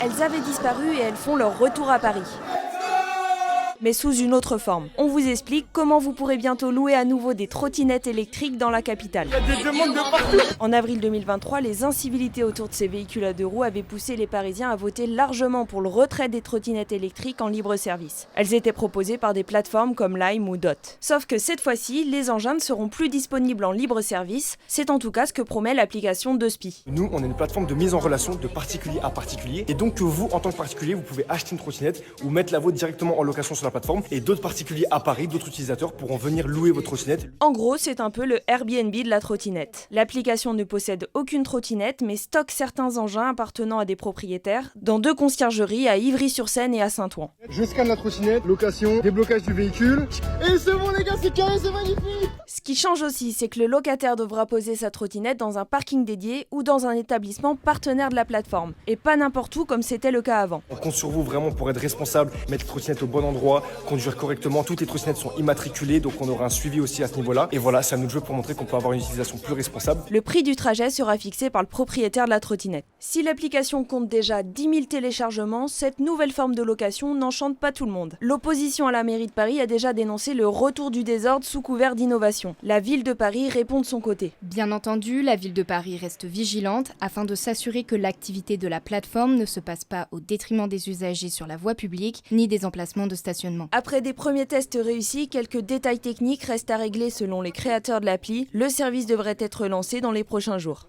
Elles avaient disparu et elles font leur retour à Paris, mais sous une autre forme. On vous explique comment vous pourrez bientôt louer à nouveau des trottinettes électriques dans la capitale. Il y a des demandes de partout. En avril 2023, les incivilités autour de ces véhicules à deux roues avaient poussé les Parisiens à voter largement pour le retrait des trottinettes électriques en libre service. Elles étaient proposées par des plateformes comme Lime ou Dot. Sauf que cette fois-ci, les engins ne seront plus disponibles en libre service. C'est en tout cas ce que promet l'application de Spi. Nous, on est une plateforme de mise en relation de particulier à particulier. Et donc que vous, en tant que particulier, vous pouvez acheter une trottinette ou mettre la vôtre directement en location sur la plateforme. Et d'autres particuliers à Paris, d'autres utilisateurs pourront venir louer votre trottinette. En gros, c'est un peu le Airbnb de la trottinette. L'application ne possède aucune trottinette, mais stocke certains engins appartenant à des propriétaires dans 2 conciergeries à Ivry-sur-Seine et à Saint-Ouen. Je scanne la trottinette, location, déblocage du véhicule. Et c'est bon les gars, c'est carré, c'est magnifique! Ce qui change aussi, c'est que le locataire devra poser sa trottinette dans un parking dédié ou dans un établissement partenaire de la plateforme, et pas n'importe où comme c'était le cas avant. On compte sur vous vraiment pour être responsable, mettre les trottinettes au bon endroit, conduire correctement. Toutes les trottinettes sont immatriculées, donc on aura un suivi aussi à ce niveau-là. Et voilà, c'est à nous de jouer pour montrer qu'on peut avoir une utilisation plus responsable. Le prix du trajet sera fixé par le propriétaire de la trottinette. Si l'application compte déjà 10 000 téléchargements, cette nouvelle forme de location n'enchante pas tout le monde. L'opposition à la mairie de Paris a déjà dénoncé le retour du désordre sous couvert d'innovation. La ville de Paris répond de son côté. Bien entendu, la ville de Paris reste vigilante afin de s'assurer que l'activité de la plateforme ne se passe pas au détriment des usagers sur la voie publique ni des emplacements de stationnement. Après des premiers tests réussis, quelques détails techniques restent à régler selon les créateurs de l'appli. Le service devrait être lancé dans les prochains jours.